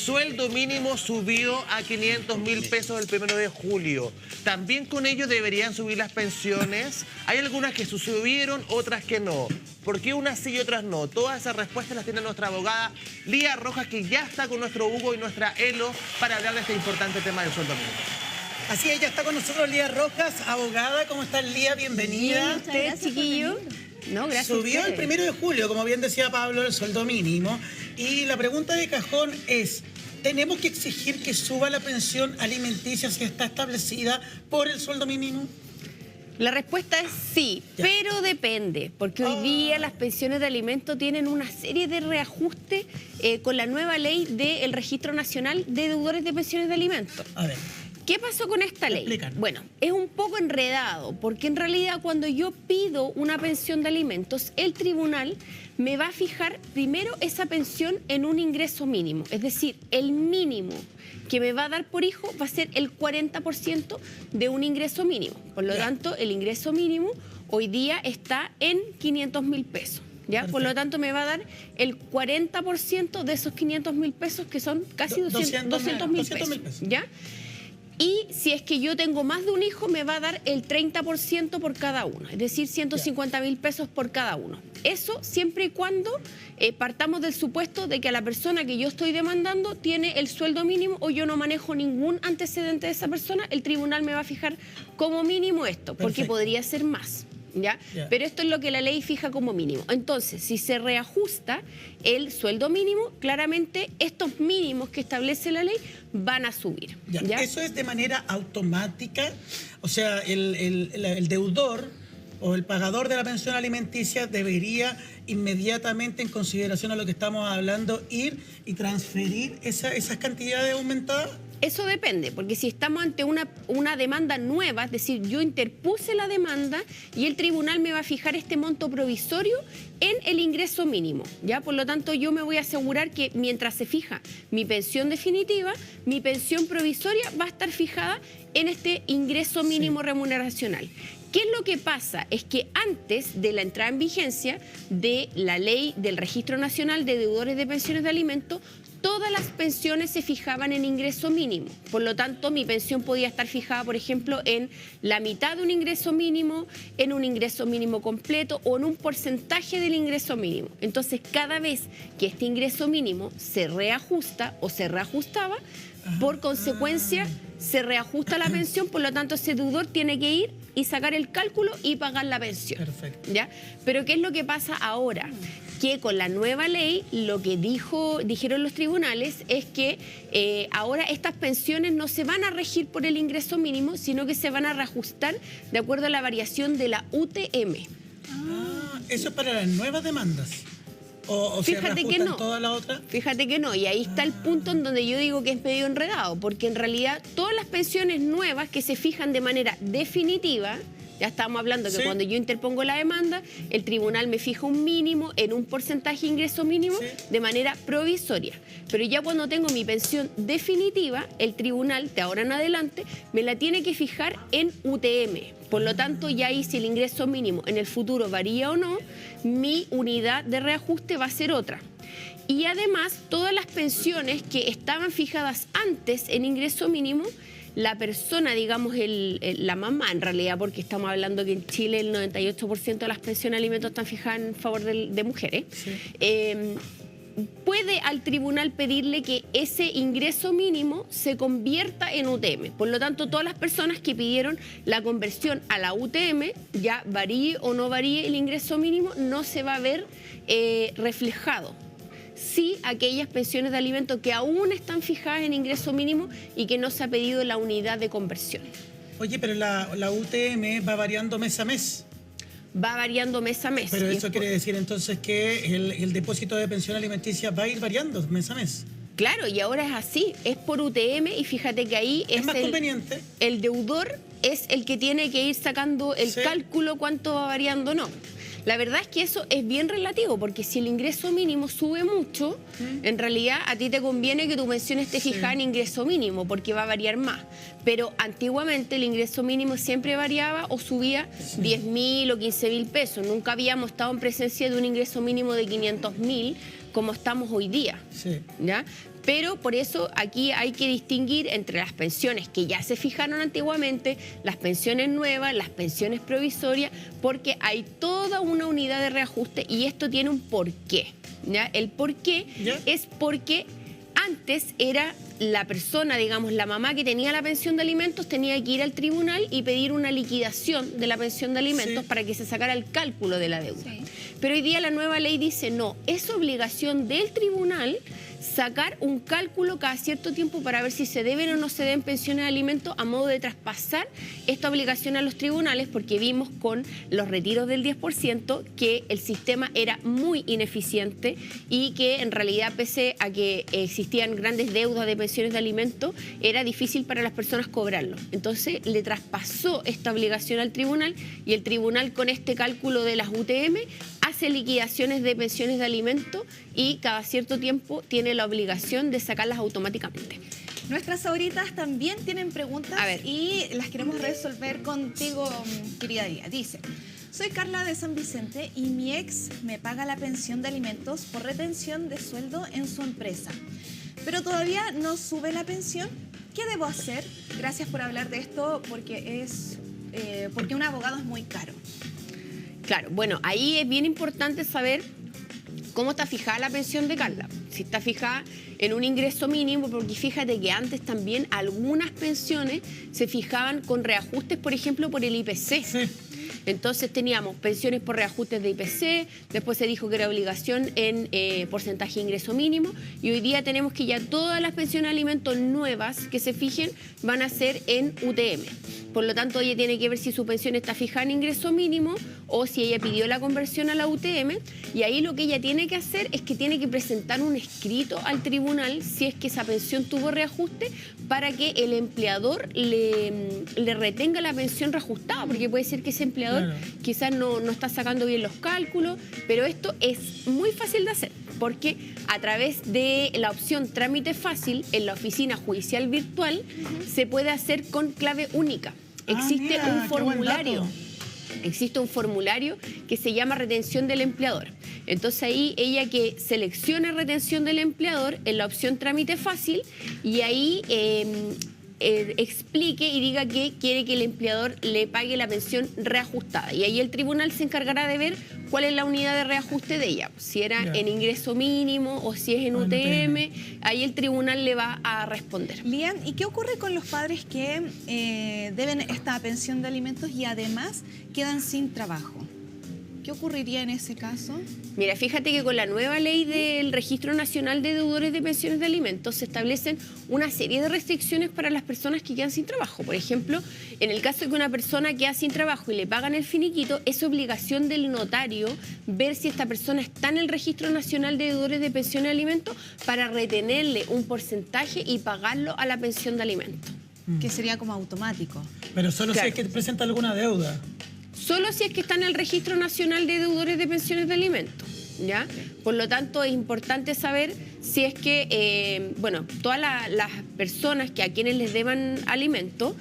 sueldo mínimo subió a 500.000 pesos el 1 de julio. También con ello deberían subir las pensiones. Hay algunas que subieron, otras que no. ¿Por qué unas sí y otras no? Todas esas respuestas las tiene nuestra abogada Lía Rojas, que ya está con nuestro Hugo y nuestra Elo para hablar de este importante tema del sueldo mínimo. Así es, ya está con nosotros Lía Rojas, abogada. ¿Cómo estás, Lía? Bienvenida. Bien, usted, chiquillo. No, gracias. Subió el 1 de julio, como bien decía Pablo, el sueldo mínimo. Y la pregunta de cajón es, ¿tenemos que exigir que suba la pensión alimenticia si está establecida por el sueldo mínimo? La respuesta es sí, pero depende, porque hoy día las pensiones de alimentos tienen una serie de reajustes con la nueva ley del Registro Nacional de Deudores de Pensiones de Alimentos. A ver. ¿Qué pasó con esta ley? Explícanos. Bueno, es un poco enredado, porque en realidad cuando yo pido una pensión de alimentos, el tribunal me va a fijar primero esa pensión en un ingreso mínimo, es decir, el mínimo que me va a dar por hijo va a ser el 40% de un ingreso mínimo. Por lo tanto, el ingreso mínimo hoy día está en 500.000 pesos. ¿Ya? Por lo tanto, me va a dar el 40% de esos 500.000 pesos, que son casi 200.000 pesos. ¿Ya? Y si es que yo tengo más de un hijo, me va a dar el 30% por cada uno, es decir, 150.000 pesos por cada uno. Eso siempre y cuando partamos del supuesto de que a la persona que yo estoy demandando tiene el sueldo mínimo o yo no manejo ningún antecedente de esa persona, el tribunal me va a fijar como mínimo esto, porque podría ser más. ¿Ya? Pero esto es lo que la ley fija como mínimo. Entonces, si se reajusta el sueldo mínimo, claramente estos mínimos que establece la ley van a subir. ¿Ya? ¿Eso es de manera automática? O sea, el deudor o el pagador de la pensión alimenticia debería inmediatamente, en consideración a lo que estamos hablando, ir y transferir esas cantidades aumentadas. Eso depende, porque si estamos ante una demanda nueva, es decir, yo interpuse la demanda y el tribunal me va a fijar este monto provisorio en el ingreso mínimo, ¿ya? Por lo tanto, yo me voy a asegurar que mientras se fija mi pensión definitiva, mi pensión provisoria va a estar fijada en este ingreso mínimo remuneracional. ¿Qué es lo que pasa? Es que antes de la entrada en vigencia de la ley del Registro Nacional de Deudores de Pensiones de Alimentos, todas las pensiones se fijaban en ingreso mínimo. Por lo tanto, mi pensión podía estar fijada, por ejemplo, en la mitad de un ingreso mínimo, en un ingreso mínimo completo o en un porcentaje del ingreso mínimo. Entonces, cada vez que este ingreso mínimo se reajusta o se reajustaba, por consecuencia, se reajusta la pensión, por lo tanto, ese deudor tiene que ir y sacar el cálculo y pagar la pensión. Perfecto. ¿Ya? Pero ¿qué es lo que pasa ahora? Que con la nueva ley lo que dijeron los tribunales es que ahora estas pensiones no se van a regir por el ingreso mínimo, sino que se van a reajustar de acuerdo a la variación de la UTM. ¿Eso es para las nuevas demandas? ¿O Fíjate se que no. todas las otras? Fíjate que no, y ahí está el punto en donde yo digo que es medio enredado, porque en realidad todas las pensiones nuevas que se fijan de manera definitiva, ya estamos hablando que cuando yo interpongo la demanda, el tribunal me fija un mínimo en un porcentaje de ingreso mínimo de manera provisoria. Pero ya cuando tengo mi pensión definitiva, el tribunal, de ahora en adelante, me la tiene que fijar en UTM. Por lo tanto, ya ahí si el ingreso mínimo en el futuro varía o no, mi unidad de reajuste va a ser otra. Y además, todas las pensiones que estaban fijadas antes en ingreso mínimo, la persona, digamos, la mamá en realidad, porque estamos hablando que en Chile el 98% de las pensiones de alimentos están fijadas en favor de mujeres, puede al tribunal pedirle que ese ingreso mínimo se convierta en UTM. Por lo tanto, todas las personas que pidieron la conversión a la UTM, ya varíe o no varíe el ingreso mínimo, no se va a ver reflejado. Sí, aquellas pensiones de alimentos que aún están fijadas en ingreso mínimo y que no se ha pedido la unidad de conversión. Oye, pero la UTM va variando mes a mes. Va variando mes a mes. Pero eso quiere decir entonces que el depósito de pensión alimenticia va a ir variando mes a mes. Claro, y ahora es así, es por UTM y fíjate que ahí es más conveniente. El deudor es el que tiene que ir sacando el cálculo cuánto va variando o no. La verdad es que eso es bien relativo, porque si el ingreso mínimo sube mucho, en realidad a ti te conviene que tu pensión esté fijada en ingreso mínimo, porque va a variar más. Pero antiguamente el ingreso mínimo siempre variaba o subía 10.000 o 15.000 pesos. Nunca habíamos estado en presencia de un ingreso mínimo de 500.000 como estamos hoy día. ¿Ya? Pero por eso aquí hay que distinguir entre las pensiones que ya se fijaron antiguamente, las pensiones nuevas, las pensiones provisorias, porque hay toda una unidad de reajuste y esto tiene un porqué, ¿ya? El porqué es porque antes era la persona, digamos, la mamá que tenía la pensión de alimentos tenía que ir al tribunal y pedir una liquidación de la pensión de alimentos para que se sacara el cálculo de la deuda. Sí. Pero hoy día la nueva ley dice no, es obligación del tribunal sacar un cálculo cada cierto tiempo para ver si se deben o no se deben pensiones de alimentos a modo de traspasar esta obligación a los tribunales, porque vimos con los retiros del 10% que el sistema era muy ineficiente y que en realidad, pese a que existían grandes deudas de pensiones de alimentos, era difícil para las personas cobrarlo. Entonces le traspasó esta obligación al tribunal y el tribunal, con este cálculo de las UTM, hace liquidaciones de pensiones de alimentos y cada cierto tiempo tiene la obligación de sacarlas automáticamente. Nuestras ahoritas también tienen preguntas y las queremos resolver contigo, querida Día. Dice: soy Carla de San Vicente y mi ex me paga la pensión de alimentos por retención de sueldo en su empresa, pero todavía no sube la pensión. ¿Qué debo hacer? Gracias por hablar de esto, porque un abogado es muy caro. Claro, bueno, ahí es bien importante saber cómo está fijada la pensión de Carla. Si está fijada en un ingreso mínimo, porque fíjate que antes también algunas pensiones se fijaban con reajustes, por ejemplo, por el IPC. Sí. Entonces teníamos pensiones por reajustes de IPC, después se dijo que era obligación en porcentaje de ingreso mínimo, y hoy día tenemos que ya todas las pensiones de alimentos nuevas que se fijen van a ser en UTM. Por lo tanto, ella tiene que ver si su pensión está fijada en ingreso mínimo o si ella pidió la conversión a la UTM, y ahí lo que ella tiene que hacer es que tiene que presentar un escrito al tribunal si es que esa pensión tuvo reajuste, para que el empleador le retenga la pensión reajustada, porque puede ser que ese empleador quizás no está sacando bien los cálculos, pero esto es muy fácil de hacer, porque a través de la opción trámite fácil en la oficina judicial virtual se puede hacer con clave única. Existe un formulario. Existe un formulario que se llama retención del empleador. Entonces ahí ella que seleccione retención del empleador en la opción trámite fácil y ahí explique y diga que quiere que el empleador le pague la pensión reajustada. Y ahí el tribunal se encargará de ver cuál es la unidad de reajuste de ella. Si era en ingreso mínimo o si es en UTM, ahí el tribunal le va a responder. Lian, ¿y qué ocurre con los padres que deben esta pensión de alimentos y además quedan sin trabajo? ¿Qué ocurriría en ese caso? Mira, fíjate que con la nueva ley del Registro Nacional de Deudores de Pensiones de Alimentos se establecen una serie de restricciones para las personas que quedan sin trabajo. Por ejemplo, en el caso de que una persona queda sin trabajo y le pagan el finiquito, es obligación del notario ver si esta persona está en el Registro Nacional de Deudores de Pensiones de Alimentos para retenerle un porcentaje y pagarlo a la pensión de alimentos. Que sería como automático. Pero solo si es que presenta alguna deuda. Solo si es que está en el Registro Nacional de Deudores de Pensiones de Alimentos, ¿ya? Por lo tanto, es importante saber si es que, todas las personas a quienes les deban alimento,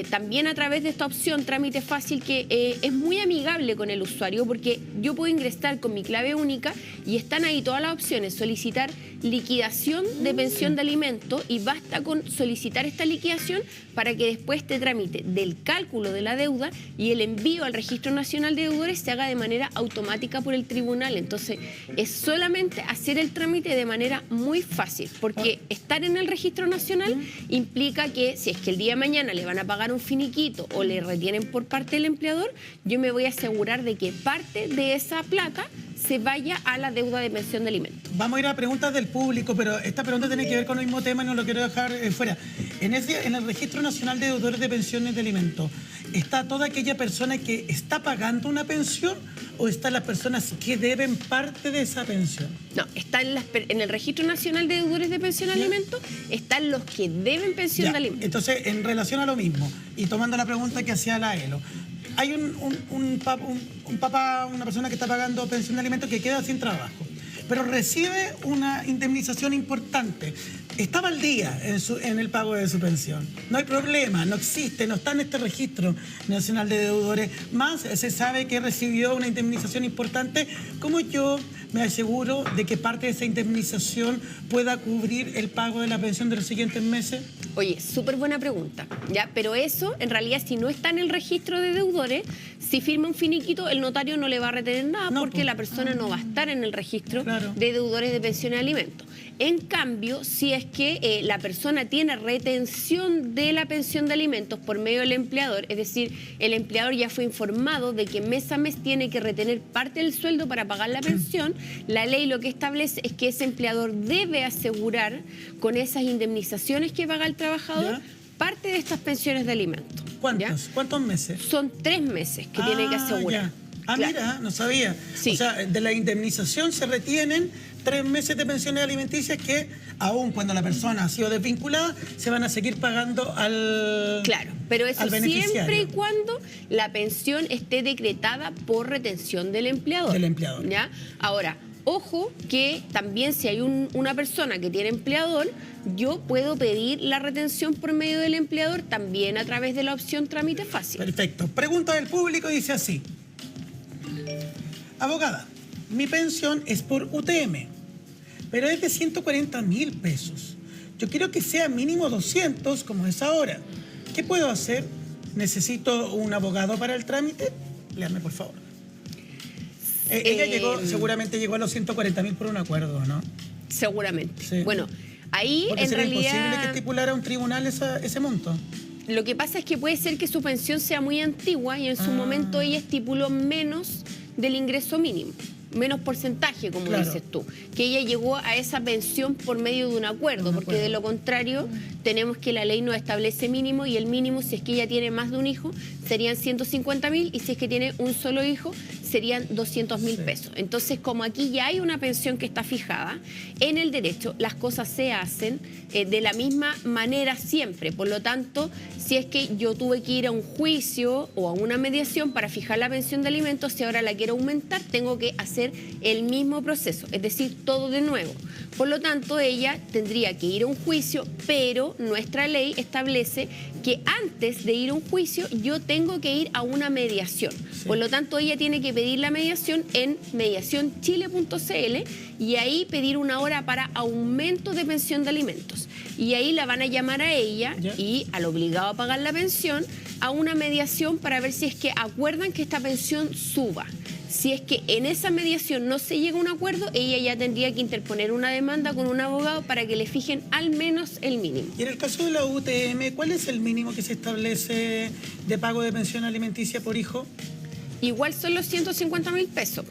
también a través de esta opción trámite fácil, que es muy amigable con el usuario, porque yo puedo ingresar con mi clave única y están ahí todas las opciones: solicitar liquidación de pensión de alimento, y basta con solicitar esta liquidación para que después este trámite del cálculo de la deuda y el envío al Registro Nacional de Deudores se haga de manera automática por el tribunal. Entonces, es solamente hacer el trámite de manera muy fácil, porque estar en el Registro Nacional implica que si es que el día de mañana le van a pagar un finiquito o le retienen por parte del empleador, yo me voy a asegurar de que parte de esa plata se vaya a la deuda de pensión de alimentos. Vamos a ir a preguntas del público, pero esta pregunta tiene que ver con el mismo tema y no lo quiero dejar fuera. En el Registro Nacional de Deudores de Pensiones de Alimentos, ¿está toda aquella persona que está pagando una pensión o están las personas que deben parte de esa pensión? No, está en el Registro Nacional de Deudores de Pensión de Alimentos, están los que deben pensión de alimentos. Entonces, en relación a lo mismo, y tomando la pregunta que hacía la Elo, hay un papá, una persona que está pagando pensión de alimentos que queda sin trabajo, pero recibe una indemnización importante. Estaba al día en el pago de su pensión. No hay problema, no existe, no está en este Registro Nacional de Deudores. Más se sabe que recibió una indemnización importante. ¿Cómo yo me aseguro de que parte de esa indemnización pueda cubrir el pago de la pensión de los siguientes meses? Oye, súper buena pregunta, ¿ya? Pero eso, en realidad, si no está en el registro de deudores, si firma un finiquito, el notario no le va a retener nada porque la persona no va a estar en el registro de deudores de pensión y alimentos. En cambio, si es que la persona tiene retención de la pensión de alimentos por medio del empleador, es decir, el empleador ya fue informado de que mes a mes tiene que retener parte del sueldo para pagar la pensión, la ley lo que establece es que ese empleador debe asegurar con esas indemnizaciones que paga el trabajador parte de estas pensiones de alimentos. ¿Cuántos? ¿Cuántos meses? Son 3 meses que tiene que asegurar. Mira, no sabía. Sí. O sea, de la indemnización se retienen 3 meses de pensiones alimenticias que, aún cuando la persona ha sido desvinculada, se van a seguir pagando al Claro, pero eso beneficiario. siempre y cuando la pensión esté decretada por retención del empleador. Del empleador. ¿Ya? Ahora, ojo que también si hay una persona que tiene empleador, yo puedo pedir la retención por medio del empleador también a través de la opción trámite fácil. Perfecto. Pregunta del público dice así. Abogada, mi pensión es por UTM, pero es de 140.000 pesos. Yo quiero que sea mínimo 200, como es ahora. ¿Qué puedo hacer? ¿Necesito un abogado para el trámite? Léame, por favor. Ella seguramente llegó a los 140.000 por un acuerdo, ¿no? Seguramente. Sí. Bueno, ahí Porque en sería realidad imposible que estipulara un tribunal ese monto. lo que pasa es que puede ser que su pensión sea muy antigua y en su momento ella estipuló menos del ingreso mínimo, menos porcentaje, como dices tú, que ella llegó a esa pensión por medio de un acuerdo, porque de lo contrario tenemos que la ley no establece mínimo y el mínimo, si es que ella tiene más de un hijo, serían 150.000 y si es que tiene un solo hijo, serían 200.000 pesos. Entonces, como aquí ya hay una pensión que está fijada, en el derecho las cosas se hacen de la misma manera siempre. Por lo tanto, si es que yo tuve que ir a un juicio o a una mediación para fijar la pensión de alimentos, si ahora la quiero aumentar, tengo que hacer el mismo proceso, es decir, todo de nuevo. Por lo tanto, ella tendría que ir a un juicio, pero nuestra ley establece que antes de ir a un juicio yo tengo que ir a una mediación. Por lo tanto, ella tiene que pedir la mediación en mediacionchile.cl y ahí pedir una hora para aumento de pensión de alimentos. Y ahí la van a llamar a ella y al obligado a pagar la pensión a una mediación para ver si es que acuerdan que esta pensión suba. Si es que en esa mediación no se llega a un acuerdo, ella ya tendría que interponer una demanda con un abogado para que le fijen al menos el mínimo. Y en el caso de la UTM, ¿cuál es el mínimo que se establece de pago de pensión alimenticia por hijo? Igual son los 150.000 pesos,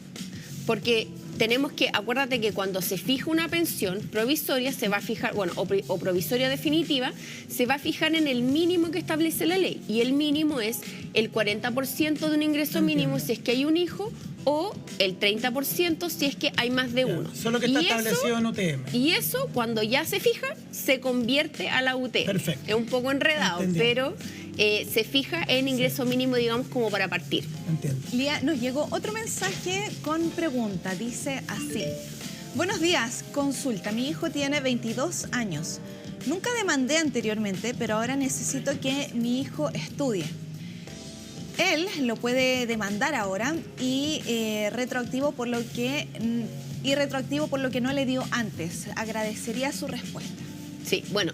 porque tenemos que, acuérdate que cuando se fija una pensión provisoria se va a fijar, bueno, o provisoria definitiva, se va a fijar en el mínimo que establece la ley. Y el mínimo es el 40% de un ingreso mínimo si es que hay un hijo o el 30% si es que hay más de uno. Solo que está establecido en UTM. Y eso, cuando ya se fija, se convierte a la UTM. Perfecto. Es un poco enredado, pero se fija en ingreso mínimo, digamos, como para partir. Entiendo. Lía, nos llegó otro mensaje con pregunta. Dice así. Buenos días, consulta. Mi hijo tiene 22 años. Nunca demandé anteriormente, pero ahora necesito que mi hijo estudie. Él lo puede demandar ahora y retroactivo por lo que no le dio antes. Agradecería su respuesta. Sí, bueno,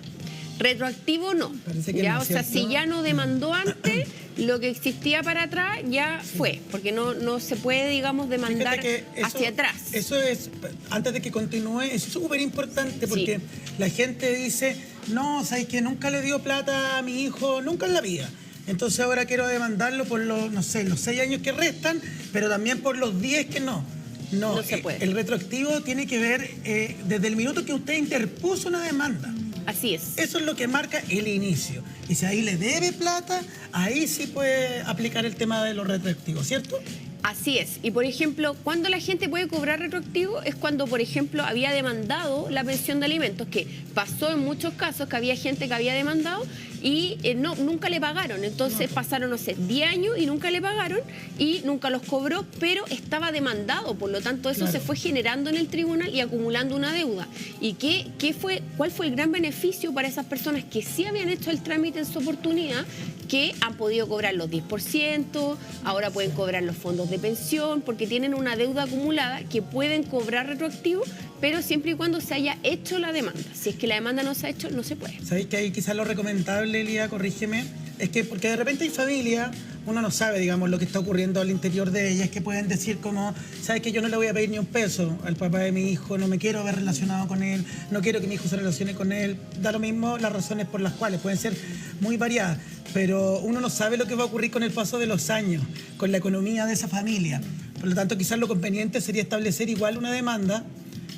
retroactivo no. Ya, o sea, si ya no demandó antes, lo que existía para atrás ya fue, porque no se puede, digamos, demandar hacia atrás. Eso es, antes de que continúe, es súper importante porque la gente dice, no, sabes que nunca le dio plata a mi hijo, nunca en la vida. Entonces ahora quiero demandarlo por los, no sé, los 6 años que restan, pero también por los 10 que no. No se puede. El retroactivo tiene que ver desde el minuto que usted interpuso una demanda. Así es. Eso es lo que marca el inicio. Y si ahí le debe plata, ahí sí puede aplicar el tema de los retroactivos, ¿cierto? Así es. Y, por ejemplo, cuando la gente puede cobrar retroactivo es cuando, por ejemplo, había demandado la pensión de alimentos, que pasó en muchos casos que había gente que había demandado y nunca le pagaron. Entonces pasaron, no sé, 10 años y nunca le pagaron y nunca los cobró, pero estaba demandado. Por lo tanto, eso se fue generando en el tribunal y acumulando una deuda. ¿Y cuál fue el gran beneficio para esas personas que sí habían hecho el trámite en su oportunidad, que han podido cobrar los 10%, ahora pueden cobrar los fondos de pensión, porque tienen una deuda acumulada que pueden cobrar retroactivo, pero siempre y cuando se haya hecho la demanda? Si es que la demanda no se ha hecho, no se puede. ¿Sabéis que ahí quizás lo recomendable, Lía, corrígeme, es que porque de repente hay familias, uno no sabe, digamos, lo que está ocurriendo al interior de ellas, que pueden decir como, ¿sabes que yo no le voy a pedir ni un peso al papá de mi hijo, no me quiero ver relacionado con él, no quiero que mi hijo se relacione con él? Da lo mismo las razones por las cuales, pueden ser muy variadas, pero uno no sabe lo que va a ocurrir con el paso de los años, con la economía de esa familia. Por lo tanto, quizás lo conveniente sería establecer igual una demanda,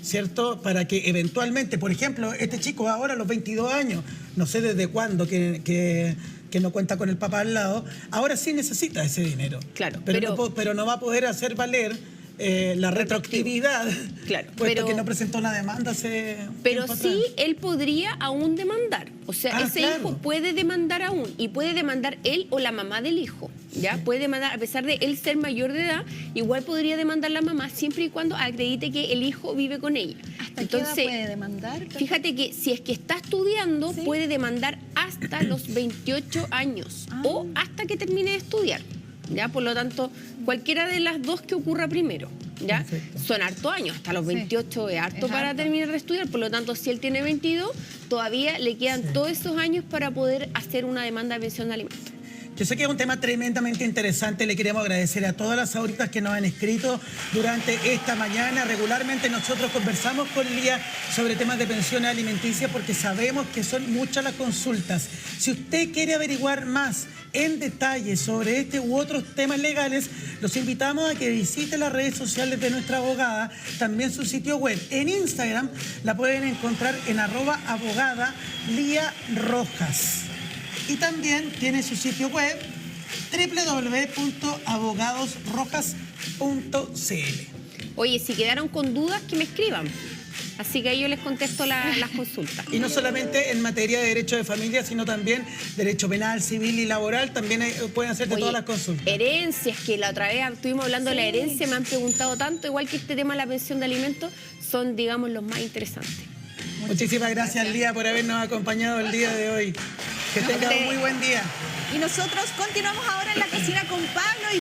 ¿cierto? Para que eventualmente, por ejemplo, este chico ahora a los 22 años, no sé desde cuándo que no cuenta con el papá al lado, ahora sí necesita ese dinero. Claro, pero no va a poder hacer valer la retroactividad, claro, puesto que no presentó la demanda hace Pero tiempo sí, atrás. él podría aún demandar. O sea, ese hijo puede demandar aún, y puede demandar él o la mamá del hijo. ¿Ya? Sí. Puede demandar, a pesar de él ser mayor de edad, igual podría demandar la mamá siempre y cuando acredite que el hijo vive con ella. ¿Hasta qué edad puede demandar? Fíjate que si es que está estudiando, ¿sí?, puede demandar hasta los 28 años o hasta que termine de estudiar. ¿Ya? Por lo tanto, cualquiera de las dos que ocurra primero. ¿Ya? Perfecto. Son hartos años, hasta los 28 es harto para terminar de estudiar. Por lo tanto, si él tiene 22, todavía le quedan todos esos años para poder hacer una demanda de pensión de alimentos. Yo sé que es un tema tremendamente interesante. Le queremos agradecer a todas las ahoritas que nos han escrito durante esta mañana. Regularmente nosotros conversamos con Lía sobre temas de pensiones alimenticias porque sabemos que son muchas las consultas. Si usted quiere averiguar más en detalle sobre este u otros temas legales, los invitamos a que visite las redes sociales de nuestra abogada, también su sitio web. En Instagram la pueden encontrar en @abogada Lía Rojas. Y también tiene su sitio web www.abogadosrojas.cl. Oye, si quedaron con dudas, que me escriban. Así que ahí yo les contesto las consultas. Y no solamente en materia de derecho de familia, sino también derecho penal, civil y laboral, también pueden hacerte todas las consultas. Herencias, que la otra vez estuvimos hablando de la herencia, me han preguntado tanto, igual que este tema de la pensión de alimentos, son, digamos, los más interesantes. Muchísimas gracias, Lía, por habernos acompañado el día de hoy. Que tenga un muy buen día. Y nosotros continuamos ahora en la cocina con Pablo.